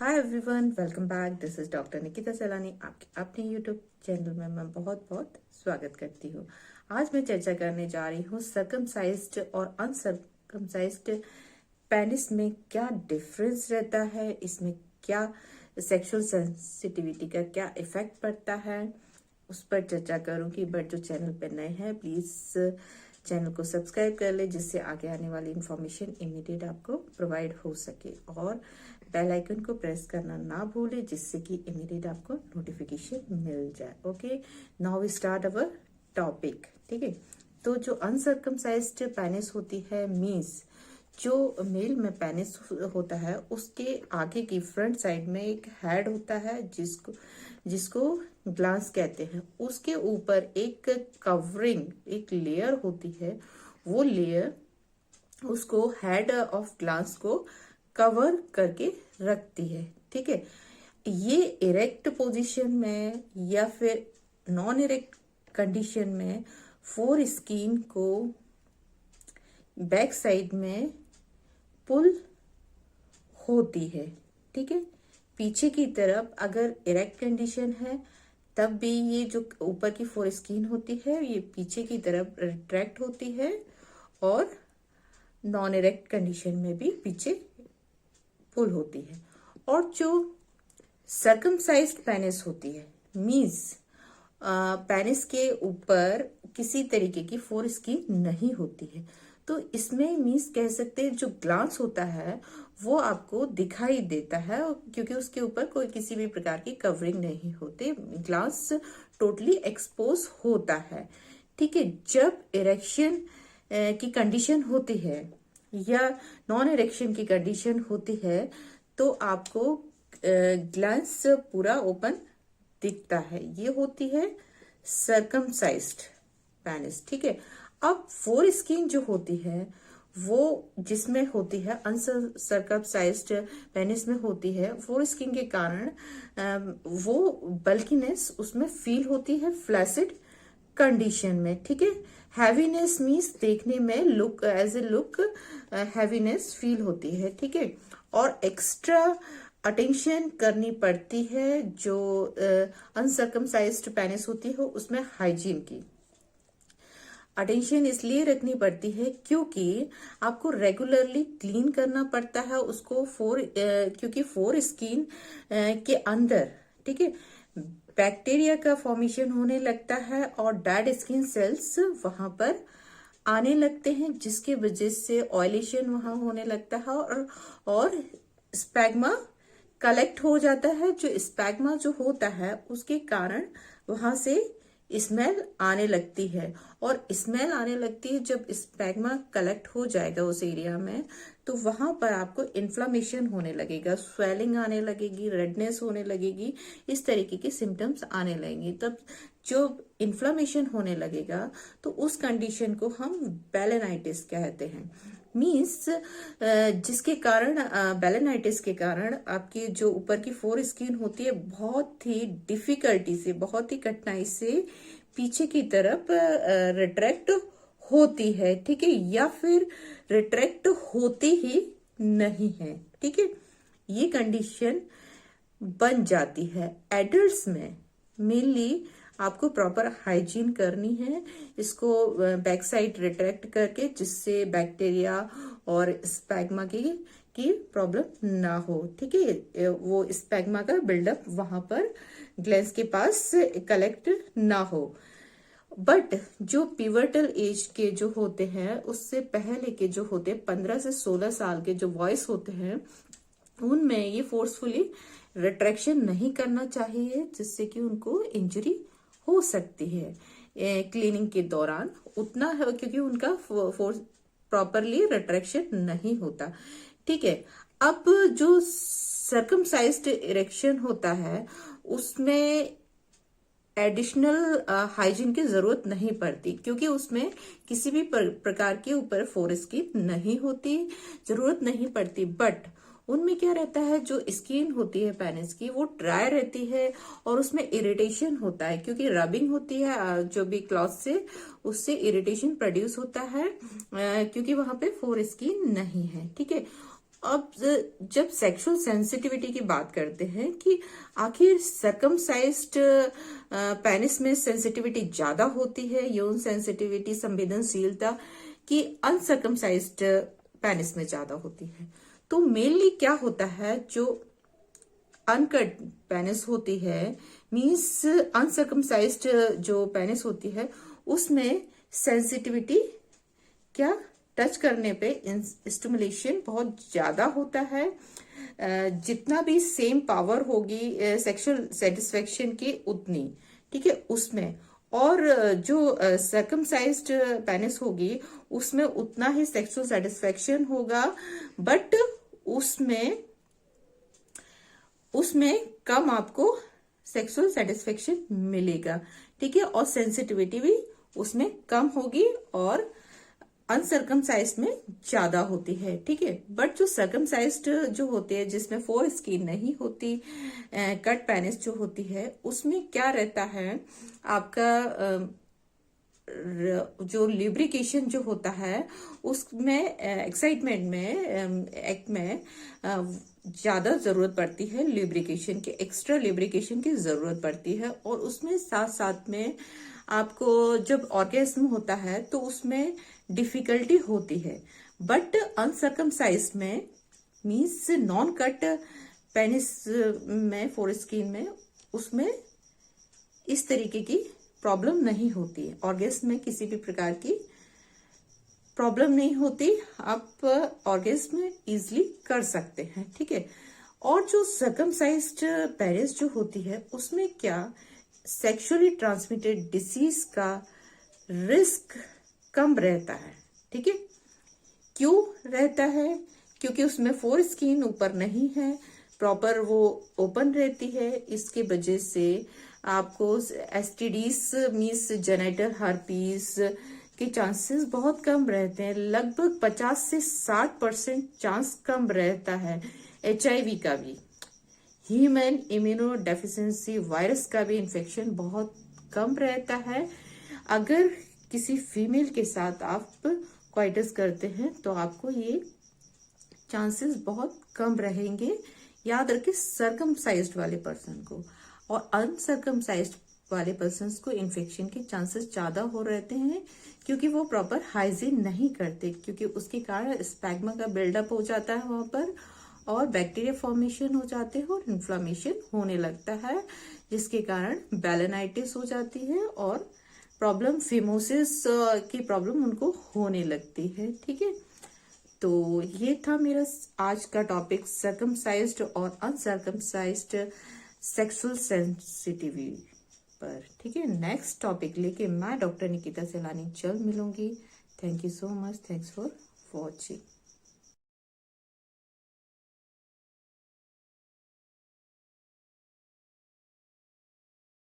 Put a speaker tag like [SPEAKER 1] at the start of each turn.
[SPEAKER 1] Hi everyone, welcome back. This is doctor Nikita सैलानी। आपके अपने यूट्यूब चैनल में मैं बहुत बहुत स्वागत करती हूँ। आज मैं चर्चा करने जा रही हूँ सर्कमसाइज्ड और अनसर्कमसाइज्ड पेनिस में क्या डिफरेंस रहता है, इसमें क्या सेक्सुअल सेंसिटिविटी का क्या इफेक्ट पड़ता है, उस पर चर्चा करूंगी। बट जो चैनल पर नए हैं प्लीज चैनल को सब्सक्राइब कर ले, जिससे आगे आने वाली इंफॉर्मेशन इमीडिएट आपको प्रोवाइड हो सके, और बेल आइकन को प्रेस करना ना भूले, जिससे कि इमीडिएट आपको नोटिफिकेशन मिल जाए। Okay, now we start our topic. ठीक है, तो जो अनसर्कमसाइज्ड पेनिस होती है, मीन्स जो मेल में पेनिस होता है उसके आगे की फ्रंट साइड में एक हेड होता है जिसको जिसको ग्लांस कहते हैं। उसके ऊपर एक कवरिंग, एक लेयर होती है। वो लेयर उसको हेड ऑफ ग्लांस को कवर करके रखती है। ठीक है, ये इरेक्ट पोजीशन में या फिर नॉन इरेक्ट कंडीशन में फोर स्किन को बैक साइड में पुल होती है। ठीक है, पीछे की तरफ अगर इरेक्ट कंडीशन है तब भी ये जो ऊपर की फोर स्किन होती है ये पीछे की तरफ रिट्रैक्ट होती है, और नॉन इरेक्ट कंडीशन में भी पीछे पुल होती है। और जो सर्कमसाइज्ड पेनिस होती है, मीन्स पेनिस के ऊपर किसी तरीके की फोर स्किन नहीं होती है, तो इसमें मीन्स कह सकते हैं जो ग्लांस होता है वो आपको दिखाई देता है, क्योंकि उसके ऊपर कोई किसी भी प्रकार की कवरिंग नहीं होती। ग्लांस टोटली एक्सपोज होता है। ठीक है, जब इरेक्शन की कंडीशन होती है या नॉन इरेक्शन की कंडीशन होती है तो आपको ग्लांस पूरा ओपन दिखता है। ये होती है सर्कमसाइज्ड पेनिस। ठीक है, अब फोर स्किन जो होती है वो जिसमें होती है अनसर्कमसाइज्ड पेनिस में होती है, फोर स्किन के कारण वो बल्कीनेस उसमें फील होती है फ्लैसिड कंडीशन में। ठीक है, हैवीनेस मीन्स देखने में look as a look heaviness feel होती है। ठीक है, और एक्स्ट्रा अटेंशन करनी पड़ती है जो अनसर्कमसाइज्ड पेनिस होती है उसमें हाइजीन की अटेंशन इसलिए रखनी पड़ती है क्योंकि आपको रेगुलरली क्लीन करना पड़ता है उसको क्योंकि फोर स्किन के अंदर, ठीक है, बैक्टीरिया का फॉर्मेशन होने लगता है और डेड स्किन सेल्स वहां पर आने लगते हैं, जिसकी वजह से ऑयलेशन वहां होने लगता है और स्पैग्मा कलेक्ट हो जाता है। जो स्पैग्मा जो होता है उसके कारण वहां से स्मेल आने लगती है, और स्मेल आने लगती है जब स्पैग्मा कलेक्ट हो जाएगा उस एरिया में, तो वहां पर आपको इन्फ्लामेशन होने लगेगा, स्वेलिंग आने लगेगी, रेडनेस होने लगेगी, इस तरीके के सिम्टम्स आने लगेंगे। तब जो इन्फ्लामेशन होने लगेगा तो उस कंडीशन को हम बेलेनाइटिस कहते हैं। मीन्स जिसके कारण बेलेनाइटिस के कारण आपकी जो ऊपर की फोर स्किन होती है बहुत ही डिफिकल्टी से, बहुत ही कठिनाई से पीछे की तरफ रिट्रैक्ट होती है। ठीक है, या फिर रिट्रैक्ट होती ही नहीं है। ठीक है, ये कंडीशन बन जाती है। एडल्ट्स में मेनली आपको प्रॉपर हाइजीन करनी है, इसको बैक साइड रिट्रैक्ट करके, जिससे बैक्टीरिया और स्पैग्मा की प्रॉब्लम ना हो। ठीक है, वो स्पैग्मा का बिल्डअप वहां पर ग्लैंस के पास कलेक्ट ना हो। बट जो पिवटल एज के जो होते हैं उससे पहले के जो होते हैं 15 से 16 साल के जो बॉयज होते हैं उनमें ये फोर्सफुली रिट्रैक्शन नहीं करना चाहिए, जिससे कि उनको इंजरी हो सकती है क्लीनिंग के दौरान उतना है, क्योंकि उनका फोर्स प्रॉपरली रिट्रैक्शन नहीं होता। ठीक है, अब जो सर्कमसाइज्ड इरेक्शन होता है उसमें एडिशनल हाइजीन की जरूरत नहीं पड़ती, क्योंकि उसमें किसी भी प्रकार के ऊपर फोर स्किन नहीं होती, जरूरत नहीं पड़ती। बट उनमें क्या रहता है, जो स्किन होती है पेनिस की वो ड्राई रहती है और उसमें इरिटेशन होता है, क्योंकि रबिंग होती है जो भी क्लॉथ से, उससे इरिटेशन प्रोड्यूस होता है क्योंकि वहां पे फोर स्किन नहीं है। ठीक है, अब जब सेक्सुअल सेंसिटिविटी की बात करते हैं कि आखिर सर्कमसाइज्ड पेनिस में सेंसिटिविटी ज्यादा होती है, यौन सेंसिटिविटी संवेदनशीलता की अनसर्कमसाइज्ड पेनिस में ज्यादा होती है। तो मेनली क्या होता है, जो अनकट पेनिस होती है, मीन्स अनसर्कमसाइज्ड जो पेनिस होती है, उसमें सेंसिटिविटी क्या टच करने पे स्टिमुलेशन बहुत ज्यादा होता है। जितना भी सेम पावर होगी सेक्सुअल सेटिस्फेक्शन की उतनी, ठीक है, उसमें। और जो सर्कमसाइज्ड पेनिस होगी उसमें उतना ही सेक्सुअल सेटिस्फेक्शन होगा, बट उसमें कम आपको सेक्सुअल सेटिस्फेक्शन मिलेगा, ठीक है, और सेंसिटिविटी भी उसमें कम होगी और अनसर्कमसाइज्ड में ज्यादा होती है, ठीक है। बट जो सर्कमसाइज्ड जो होते हैं, जिसमें फोर स्किन नहीं होती, कट पेनिस जो होती है, उसमें क्या रहता है, आपका जो ल्यूब्रिकेशन जो होता है उसमें एक्साइटमेंट में एक्ट में ज्यादा जरूरत पड़ती है ल्यूब्रिकेशन की, एक्स्ट्रा ल्यूब्रिकेशन की जरूरत पड़ती है। और उसमें साथ साथ में आपको जब ऑर्गेज्म होता है तो उसमें डिफिकल्टी होती है। बट अनसर्कमसाइज्ड में मीन्स नॉन कट पेनिस में, फोर स्किन में, उसमें इस तरीके की प्रॉब्लम नहीं होती है, ऑर्गेज्म में किसी भी प्रकार की प्रॉब्लम नहीं होती, आप ऑर्गेज्म इजिली कर सकते हैं, ठीक है। और जो सर्कमसाइज्ड पेनिस जो होती है उसमें क्या सेक्सुअली ट्रांसमिटेड डिसीज का रिस्क कम रहता है, ठीक है। क्यों रहता है? क्योंकि उसमें फोर स्किन ऊपर नहीं है, प्रॉपर वो ओपन रहती है, इसके वजह से आपको एसटीडीज मीन्स जेनिटल हर्पीस के चांसेस बहुत कम रहते हैं, लगभग 50 से 60% चांस कम रहता है। एचआईवी का भी, ह्यूमन इम्यूनो डेफिशिएंसी वायरस का भी इन्फेक्शन बहुत कम रहता है। अगर किसी फीमेल के साथ आप क्वाइटस करते हैं तो आपको ये चांसेस बहुत कम रहेंगे, याद रखें, सर्कमसाइज्ड वाले पर्सन को। और अनसर्कमसाइज्ड वाले पर्सन को इन्फेक्शन के चांसेस ज्यादा हो रहते हैं, क्योंकि वो प्रॉपर हाइजीन नहीं करते, क्योंकि उसके कारण स्पैग्मा का बिल्डअप हो जाता है वहां पर, और बैक्टीरिया फॉर्मेशन हो जाते हैं और इन्फ्लामेशन होने लगता है, जिसके कारण बेलेनाइटिस हो जाती है और प्रॉब्लम फिमोसिस की प्रॉब्लम उनको होने लगती है, ठीक है। तो ये था मेरा आज का टॉपिक, सर्कमसाइज्ड और अनसर्कमसाइज्ड सेक्सुअल सेंसिटिविटी पर, ठीक है। नेक्स्ट टॉपिक लेके मैं डॉक्टर निकिता सेलानी जल्द मिलूंगी। Thank you so much, thanks for watching.